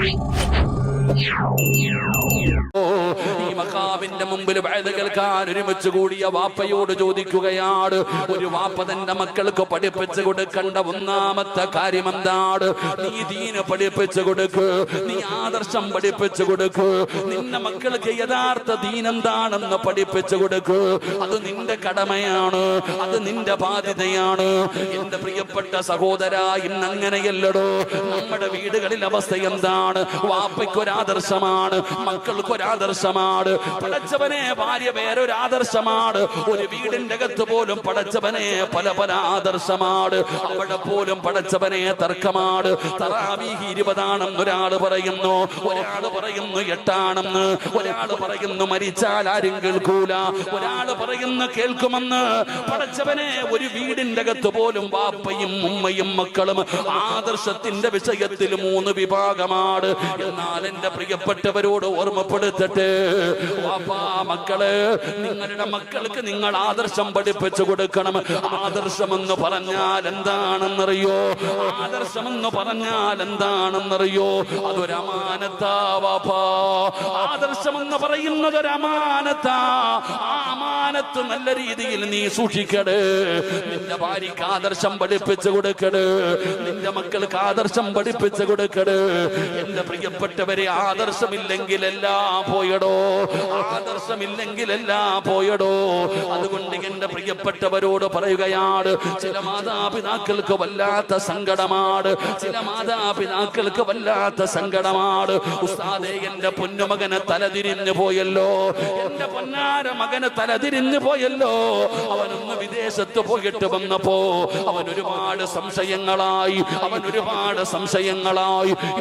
ഈ മഖാമിന്റെ മുമ്പിൽ വഅദ് കേൾക്കാൻ ഒരുമിച്ച് കൂടിയ വാപ്പയോട് ചോദിക്കുകയാണ്, ഒരു വാപ്പ തന്റെ മക്കൾക്ക് പഠിപ്പിച്ചു കൊടുക്കേണ്ട ഒന്നാമത്തെ കാര്യം എന്താണ്? നീ ദീന് പഠിപ്പിച്ചു കൊടുക്ക്, നീ ആദർശം പഠിപ്പിച്ചു കൊടുക്ക്, നിന്റെ മക്കൾക്ക് യഥാർത്ഥ ദീൻ എന്താണെന്ന് പഠിപ്പിച്ചു കൊടുക്ക്. അത് നിന്റെ കടമയാണ്, അത് നിന്റെ ബാധ്യതയാണ്. എന്റെ പ്രിയപ്പെട്ട സഹോദര, ഇന്ന് അങ്ങനെയല്ലടോ. നമ്മുടെ വീടുകളിൽ അവസ്ഥ എന്താണ്? വാപ്പയ്ക്കൊരാദർശമാണ്, മക്കൾക്കൊരാദർശമാണ്. പടച്ചവനെ ഭാര്യ വേറൊരു ആദർശമാണ്. ഒരു വീടിന്റെ അകത്ത് പോലും പടച്ചവനെ പല പല ആദർശമാണ്. അവിടെ പോലും പടച്ചവനെ തർക്കമാണ്. തറാവീഹ് 20 ഒരാള് പറയുന്നു, ഒരാള് പറയുന്നു 8 ഒരാള് പറയുന്നു മരിച്ചാൽ ആരും കേൾക്കൂല, ഒരാള് പറയുന്നു കേൾക്കുമെന്ന്. പടച്ചവനെ ഒരു വീടിന്റെ അകത്ത് പോലും വാപ്പയും ഉമ്മയും മക്കളും ആദർശത്തിന്റെ വിഷയത്തിൽ 3 വിഭാഗമാണ്. എന്നാൽ എന്റെ പ്രിയപ്പെട്ടവരോട് ഓർമ്മപ്പെടുത്തട്ടെ, വാപ്പാ മക്കള്, നിങ്ങളുടെ മക്കൾക്ക് നിങ്ങൾ ആദർശം പഠിപ്പിച്ചു കൊടുക്കണം. ആദർശമെന്ന് പറഞ്ഞാൽ എന്താണെന്നറിയോ? ആദർശമെന്ന് പറഞ്ഞാൽ എന്താണെന്നറിയോ? അതൊരു അമാനത്താ വാപ്പാ. ആദർശമെന്ന് പറയുന്നത് ഒരു അമാനത്താ. ആ അമാനത്ത് നല്ല രീതിയിൽ നീ സൂക്ഷിക്കട്. നിന്റെ ഭാര്യക്ക് ആദർശം പഠിപ്പിച്ചു കൊടുക്കട്, നിന്റെ മക്കൾക്ക് ആദർശം പഠിപ്പിച്ചു കൊടുക്കട്. എന്റെ പ്രിയപ്പെട്ടവരെ, ആദർശമില്ലെങ്കിലെല്ലാം പോയടോ, ആദർശമില്ലെങ്കിലെല്ലാം പോയടോ. അതുകൊണ്ട് എന്റെ പ്രിയപ്പെട്ടവരോട് പറയുകയാണ്, ചില മാതാപിതാക്കൾക്ക് വല്ലാത്ത സങ്കടമാണ്, ചില മാതാപിതാക്കൾക്ക് വല്ലാത്ത സങ്കടമാണ്. ഉസ്താദേ, എന്റെ പൊന്നുമകനെ തലതിരിഞ്ഞു പോയല്ലോ, എന്റെ പൊന്നാര മകന് തലതിരിഞ്ഞു പോയല്ലോ. അവനൊന്ന് വിദേശത്ത് പോയിട്ട് വന്നപ്പോ അവൻ ഒരുപാട് സംശയങ്ങളായി,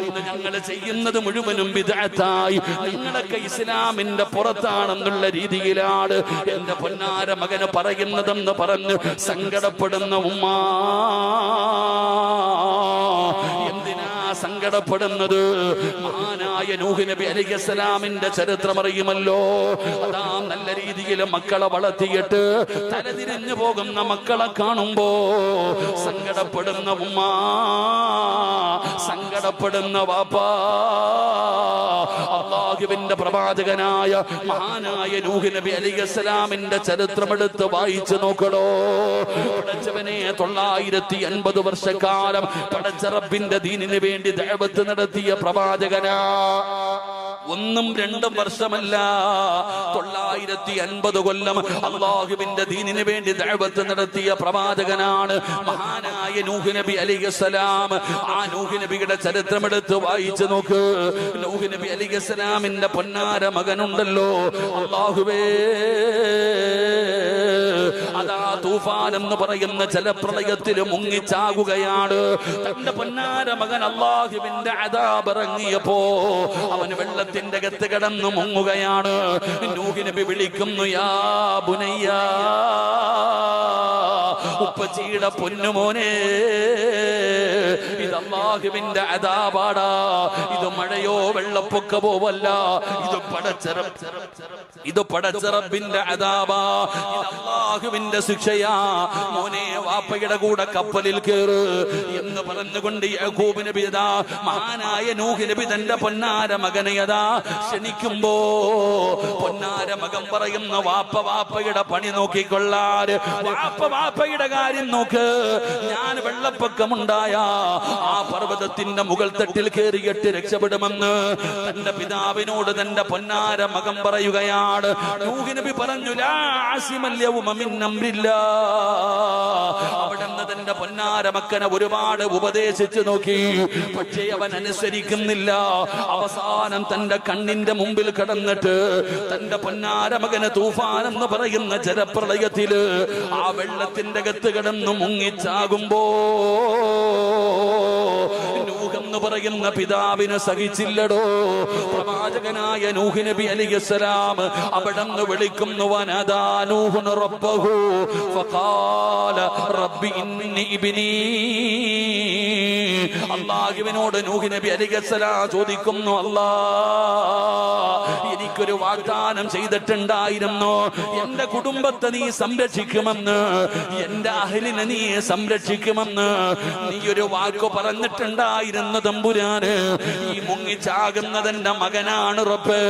ഇന്ന് ഞങ്ങൾ ചെയ്യുന്നത് മുഴുവനും ബിദ്അത്തായി, നിങ്ങളൊക്കെ ഇസ്ലാമിന്റെ പുറത്താണെന്നുള്ള രീതിയിലാണ് എന്റെ പൊന്നാര മകന് പറയുന്നതെന്ന് പറഞ്ഞ് സങ്കടപ്പെടുന്ന ഉമ്മ. എന്തിനാ സങ്കടപ്പെടുന്നത്? മഹാനായ നൂഹ് നബി അലൈഹിസ്സലാമിന്റെ ചരിത്രം അറിയുമല്ലോ. അതാ നല്ല രീതിയിൽ മക്കളെ വളർത്തിയിട്ട് തലതിരിഞ്ഞു പോകുന്ന മക്കളെ കാണുമ്പോ സങ്കടപ്പെടുന്ന ഉമ്മ, സങ്കടപ്പെടുന്ന വാപ്പാ. അല്ലാഹുവിന്റെ പ്രവാചകനായ മഹാനായ നൂഹ് നബി അലൈഹിസ്സലാമിന്റെ ചരിത്രമെടുത്ത് വായിച്ചു നോക്കണോ. പടച്ചവനെ 950 വർഷക്കാലം പടച്ച റബ്ബിന്റെ ദീനിന് വേണ്ടി ദഅവത്ത് നടത്തിയ പ്രവാചകനാ. 1 2 വർഷമല്ല, 950 കൊല്ലം അല്ലാഹുവിന്റെ ദീനിന് വേണ്ടി ദഅവത്ത് നടത്തിയ പ്രവാചകനാണ് മഹാനായ നൂഹ് നബി അലൈഹിസ്സലാം. ആ നൂഹ് നബിയുടെ ചരിത്രമെടുത്ത് വായിച്ചു നോക്ക്. നൂഹ് നബി അലൈഹിസ്സലാമിന്റെ പൊന്നാര മകനുണ്ടല്ലോ, അല്ലാഹുവേ, അതാ തൂഫാൻ എന്ന് പറയുന്ന ജലപ്രളയത്തിൽ മുങ്ങിച്ചാകുകയാണ്. തന്റെ പൊന്നാര മകൻ അല്ലാഹുവിന്റെ അദാബ് ഇറങ്ങിയപ്പോ അവന് വെള്ളത്തിന്റെ അകത്ത് കിടന്ന് മുങ്ങുകയാണ്. നൂഹ് നബി വിളിക്കുന്നു, യാ ബുനയ്യ, ഉപ്പച്ചിയുടെ പൊന്നുമോനെ, ഇത് അല്ലാഹുവിന്റെ അദാബാടാ. ഇത് മഴയോ വെള്ളപ്പൊക്കമോ അല്ല, ഇത് പടച്ച റബ്ബിന്റെ അദാബാ, ഇത് അല്ലാഹുവിന്റെ ശിക്ഷയാ. മോനെ, വാപ്പയുടെ കൂടെ കപ്പലിൽ കേറ് എന്ന് പറഞ്ഞുകൊണ്ട് യാക്കൂബ് നബി അതാ മഹാനായ നൂഹ് നബി തന്റെ പൊന്നാര മകനെ അതാ ക്ഷണിക്കുമ്പോ പൊന്നാര മകൻ പറയുന്ന, വാപ്പയുടെ പണി നോക്കിക്കൊള്ളാൻ, വാപ്പയുടെ കാര്യം നോക്ക്. ഞാൻ വെള്ളപ്പൊക്കമുണ്ടായ ആ പർവ്വതത്തിന്റെ മുകൾ തട്ടിൽ കയറിയിട്ട് രക്ഷപ്പെടുമെന്ന് തന്റെ പിതാവിനോട് തന്റെ പൊന്നാര മകൻ പറയുകയാണ്. നൂഹ് നബി പറഞ്ഞു, ലാ ആസിമൽ യൗമ മിൻ അംരില്ലാഹ്. അവിടുന്ന് തന്റെ പൊന്നാര മക്കനെ ഒരുപാട് ഉപദേശിച്ചു നോക്കി, പക്ഷേ അവൻ അനുസരിക്കുന്നില്ല. അവസാനം തന്റെ കണ്ണിന്റെ മുമ്പിൽ കിടന്നിട്ട് തന്റെ പൊന്നാര മകന് തൂഫാൻ എന്ന് പറയുന്ന ജലപ്രളയത്തില് ആ വെള്ളത്തിന്റെ അകത്ത് കിടന്ന് മുങ്ങിച്ചാകുമ്പോ നൂഹ് എന്ന് പറയുന്ന പിതാവിന് സഹിച്ചില്ലടോ. പ്രവാചകനായ നൂഹ് നബി അലൈഹിസ്സലാം അവിടുന്ന് വിളിക്കുന്നു, വനദാ നൂഹുൻ റബ്ബഹു ഫഖാല റബ്ബി ഇന്നി ഇബ്നി. അല്ലാഹുവിനോട് നൂഹ് നബി അലൈഹിസ്സലാം ചോദിക്കുന്നു, അല്ലാഹ്, എനിക്ക് എനിക്കൊരു വാഗ്ദാനം ചെയ്തിട്ടുണ്ടായിരുന്നു, എന്റെ കുടുംബത്തെ നീ സംരക്ഷിക്കുമെന്ന്, എന്റെ അഹ്ലിനെ നീ സംരക്ഷിക്കുമെന്ന് നീ ഒരു വാക്ക് പറഞ്ഞിട്ടുണ്ടായിരുന്നു തമ്പുരാന്. ഈ മുങ്ങിച്ചാകുന്നതെന്റെ മകനാണ് റബ്ബ്,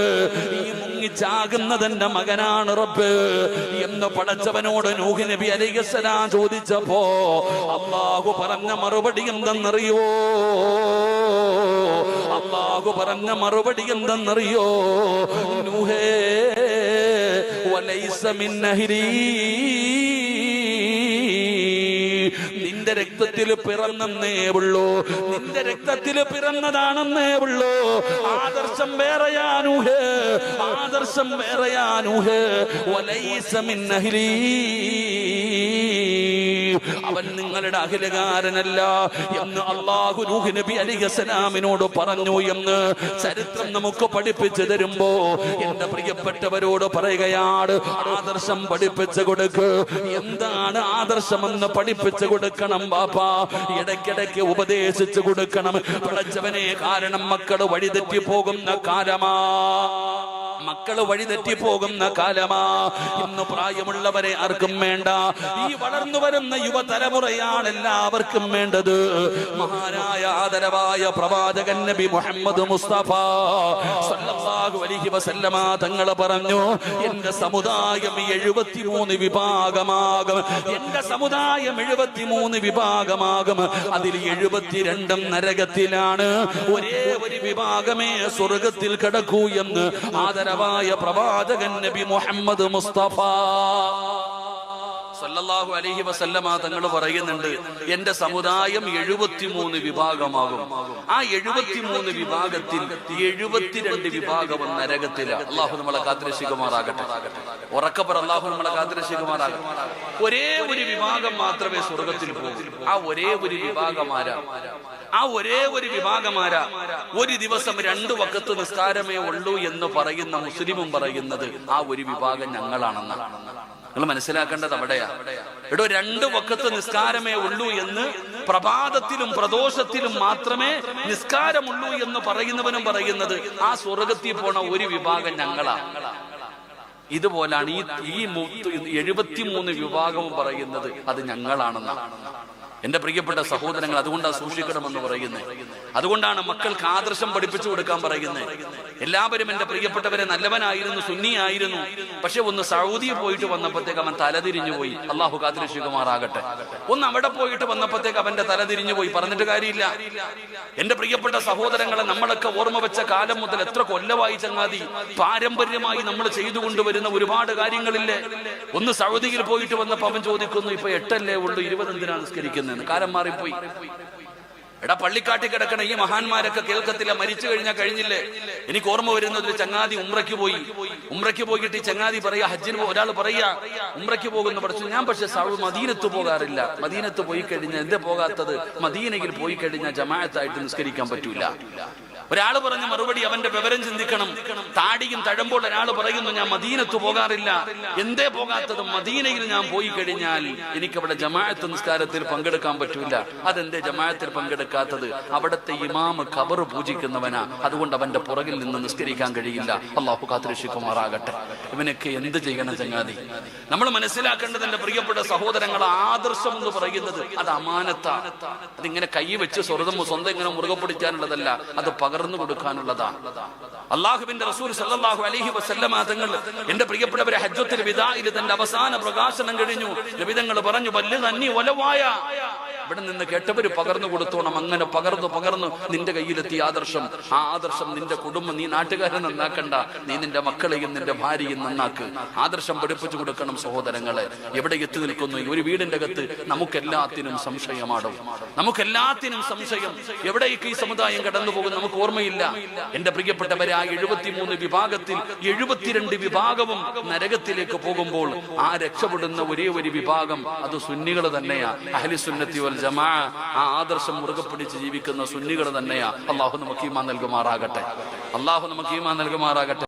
ഈ മുങ്ങിച്ചാകുന്നതെന്റെ മകനാണ് റബ്ബ് എന്ന് പടച്ചവനോട് നൂഹ് നബി അലൈഹിസ്സലാം ചോദിച്ചപ്പോ അല്ലാഹു പറഞ്ഞ മറുപടി എന്തെന്നറിയോ? അല്ലാഹു പറഞ്ഞ മറുപടി എന്തെന്നറിയോ? നൂഹേ വലൈസ മിൻ നഹ്രി, നിന്റെ രക്തത്തിൽ പിറന്നേ ഉള്ളൂ, നിന്റെ രക്തത്തിൽ പിറന്നതാണെന്നേ ഉള്ളൂ. ആദർശം വേറെയാനൂഹേ, ആദർശം വേറെയാനൂഹേ. വലൈസ മിൻ നഹ്രി, അവൻ നിങ്ങളുടെ അഖിലകാരനല്ല എന്ന് അല്ലാഹു നൂഹ് നബി അലൈഹിസ്സലാമിനോട് പറഞ്ഞു എന്ന് ചരിത്രം നമുക്ക് പഠിപ്പിച്ചു തരുമ്പോ എന്റെ പ്രിയപ്പെട്ടവരോട് പറയുകയാണ്, ആദർശം പഠിപ്പിച്ചു കൊടുക്ക്. എന്താണ് ആദർശമെന്ന് പഠിപ്പിച്ചു കൊടുക്കണം ബാപ്പാ, ഇടയ്ക്കിടയ്ക്ക് ഉപദേശിച്ചു കൊടുക്കണം. പടച്ചവനെ, കാരണം മക്കള് വഴിതെറ്റി പോകുന്ന കാലമാ, മക്കള് വഴിതെറ്റി പോകുന്ന കാലമാ. ഇന്ന് പ്രായമുള്ളവരെ ആർക്കും വേണ്ട, ഈ വളർന്നു വരുന്ന യുവതലമുറയാണ് എല്ലാവർക്കും വേണ്ടത്. മഹാനായ ആദരവായ പ്രവാചകൻ നബി മുഹമ്മദ് മുസ്തഫ സല്ലല്ലാഹു അലൈഹി വസല്ലമ തങ്ങൾ പറഞ്ഞു, എന്റെ സമുദായം 73 വിഭാഗമാകും, എന്റെ സമുദായം 73 വിഭാഗമാകും. അതിൽ 72 നരകത്തിലാണ്, ഒരേ ഒരു വിഭാഗമേ സ്വർഗത്തിൽ കിടക്കൂ എന്ന് ആദരവായ പ്രവാചകൻ നബി മുഹമ്മദ് മുസ്തഫ സല്ലല്ലാഹു അലൈഹി വസല്ലമ തങ്ങൾ പറയുന്നുണ്ട്, എന്റെ സമുദായം 73 വിഭാഗമാകും. ആ 73 വിഭാഗത്തിൽ 72 വിഭാഗം നരകത്തില്. അള്ളാഹു നമ്മളെ കാത്തിരക്ഷിക്കുമാറാകട്ടെ. ഉറക്കപ്പറ, അള്ളാഹു നമ്മളെ കാത്തിരക്ഷിക്കുമാറാകട്ടെ. ഒരേ ഒരു വിഭാഗം മാത്രമേ സ്വർഗത്തിൽ പോകൂ. ആ ഒരേ ഒരു വിഭാഗമാരാ, ആ ഒരേ ഒരു വിഭാഗമാരാ ഒരു ദിവസം 2 വഖത്ത് നിസ്കാരമേ ഉള്ളൂ എന്ന് പറയുന്ന മുസ്ലിമും പറയുന്നത് ആ ഒരു വിഭാഗം ഞങ്ങളാണെന്നാണ്. നിങ്ങൾ മനസ്സിലാക്കേണ്ടത് അവിടെയാ. എടോ, 2 വഖത്ത് നിസ്കാരമേ ഉള്ളൂ എന്ന് പ്രഭാതത്തിലും പ്രദോഷത്തിലും മാത്രമേ നിസ്കാരമുള്ളൂ എന്ന് പറയുന്നവനും പറയുന്നത് ആ സ്വർഗത്തിൽ പോണ ഒരു വിഭാഗം ഞങ്ങളാ. ഇതുപോലാണ് ഈ 73 വിഭാഗവും പറയുന്നത് അത് ഞങ്ങളാണെന്നാണ്. എന്റെ പ്രിയപ്പെട്ട സഹോദരങ്ങൾ, അതുകൊണ്ടാണ് സൂക്ഷിക്കണമെന്ന് പറയുന്നത്. അതുകൊണ്ടാണ് മക്കൾക്ക് ആദർശം പഠിപ്പിച്ചു കൊടുക്കാൻ പറയുന്നത്. എല്ലാവരും എന്റെ പ്രിയപ്പെട്ടവരെ നല്ലവനായിരുന്നു, സുന്നിയായിരുന്നു. പക്ഷെ ഒന്ന് സൗദിയിൽ പോയിട്ട് വന്നപ്പോഴത്തേക്ക് അവൻ തലതിരിഞ്ഞു പോയി. അള്ളാഹു കാത്തിരക്ഷിക്കുമാറാകട്ടെ. ഒന്ന് അവിടെ പോയിട്ട് വന്നപ്പോഴത്തേക്ക് അവന്റെ തലതിരിഞ്ഞു പോയി. പറഞ്ഞിട്ട് കാര്യമില്ല. എന്റെ പ്രിയപ്പെട്ട സഹോദരങ്ങളെ, നമ്മളൊക്കെ ഓർമ്മ വെച്ച കാലം മുതൽ എത്ര കൊല്ലമായി ചങ്ങാതി പാരമ്പര്യമായി നമ്മൾ ചെയ്തുകൊണ്ടുവരുന്ന ഒരുപാട് കാര്യങ്ങളില്ലേ. ഒന്ന് സൗദിയിൽ പോയിട്ട് വന്നപ്പോ അവൻ ചോദിക്കുന്നു, ഇപ്പൊ 8 അല്ലേ ഉള്ളൂ, 20 എന്തിനാണ് നിസ്കരിക്കുന്നത്? കാലം മാറിപ്പോയി. എടാ, പള്ളിക്കാട്ടി കിടക്കണ ഈ മഹാന്മാരൊക്കെ കേൾക്കത്തില്ല, മരിച്ചു കഴിഞ്ഞാൽ കഴിഞ്ഞില്ലേ. എനിക്ക് ഓർമ്മ വരുന്നത് ഒരു ചങ്ങാതി ഉംറയ്ക്ക് പോയിട്ട് ഈ ചങ്ങാതി പറയാ, ഹജ്ജിന് ഒരാൾ പറയാ ഉംറയ്ക്ക് പോകുന്നു പഠിച്ചു. ഞാൻ പക്ഷെ മദീനത്ത് പോകാറില്ല. മദീനത്ത് പോയി കഴിഞ്ഞാൽ എന്താ പോകാത്തത്? മദീനയിൽ പോയി കഴിഞ്ഞാൽ ജമാഅത്തായിട്ട് നിസ്കരിക്കാൻ പറ്റൂല. ഒരാൾ പറഞ്ഞ മറുപടി, അവന്റെ വിവരം ചിന്തിക്കണം. താടിയും തഴമ്പോൾ ഒരാൾ പറയുന്നു, ഞാൻ മദീനത്ത് പോകാറില്ല. എന്തേ പോകാത്തത്? മദീനയിൽ ഞാൻ പോയി കഴിഞ്ഞാൽ എനിക്കവിടെ ജമാഅത്ത് നിസ്കാരത്തിൽ പങ്കെടുക്കാൻ പറ്റൂല. അതെന്തേ ജമാഅത്തിൽ പങ്കെടുക്കാത്തത്? അവിടുത്തെ ഇമാമ് ഖബർ പൂജിക്കുന്നവനാ, അതുകൊണ്ട് അവന്റെ പുറകിൽ നിന്ന് നിസ്കരിക്കാൻ കഴിയില്ല. അള്ളാഹു കാത്തിരക്ഷിക്കുമാറാകട്ടെ. ഇവനൊക്കെ എന്ത് ചെയ്യണം ചങ്ങാതി? നമ്മൾ മനസ്സിലാക്കേണ്ടത് എന്റെ പ്രിയപ്പെട്ട സഹോദരങ്ങൾ, ആദർശം എന്ന് പറയുന്നത് അത് അമാനത്താണ്. അതിങ്ങനെ കൈ വെച്ച് സ്വന്തം ഇങ്ങനെ മുറുകെ പിടിക്കാനുള്ളതല്ല, അത് പകർന്നു കൊടുക്കാനുള്ളതാണ്. അല്ലാഹുവിന്റെ റസൂൽ സല്ലല്ലാഹു അലൈഹി വസല്ലമ തങ്ങൾ എന്റെ പ്രിയപ്പെട്ടവരെ ഹജ്ജത്തുൽ വിദാഇൽ തന്റെ അവസാന പ്രകാശനം കഴിഞ്ഞു. നബി തങ്ങൾ പറഞ്ഞു, ബല്ലിഗ് അന്നി വലവായ, ഇവിടെ നിന്ന് കേട്ടവര് പകർന്നു കൊടുത്തോണം. അങ്ങനെ പകർന്നു നിന്റെ കയ്യിലെത്തിയ ആദർശം, ആ ആദർശം നിന്റെ കുടുംബം, നീ നാട്ടുകാരെ നന്നാക്കണ്ട, നീ നിന്റെ മക്കളെയും നിന്റെ ഭാര്യയും നന്നാക്ക്. ആദർശം പഠിപ്പിച്ചു കൊടുക്കണം സഹോദരങ്ങളെ. എവിടെ എത്തി നിൽക്കുന്നു? ഒരു വീടിന്റെ അകത്ത് നമുക്കെല്ലാത്തിനും സംശയമാടും, നമുക്കെല്ലാത്തിനും സംശയം. എവിടേക്ക് ഈ സമുദായം കടന്നു പോകും നമുക്ക് ഓർമ്മയില്ല. എന്റെ പ്രിയപ്പെട്ടവരെ, ആ 73 വിഭാഗത്തിൽ 72 വിഭാഗവും നരകത്തിലേക്ക് പോകുമ്പോൾ ആ രക്ഷപ്പെടുന്ന ഒരേ ഒരു വിഭാഗം അത് സുന്നികൾ തന്നെയാ. അഹ്ലി സുന്നത്തി വൽ ജമാഅ, ആ ആദർശം മുറുകെ പിടിച്ച് ജീവിക്കുന്ന സുന്നികൾ തന്നെയാ. അല്ലാഹു നമുക്ക് ഈമാൻ നൽകുമാറാകട്ടെ. അല്ലാഹു നമുക്ക് ഈമാൻ നൽകുമാറാകട്ടെ.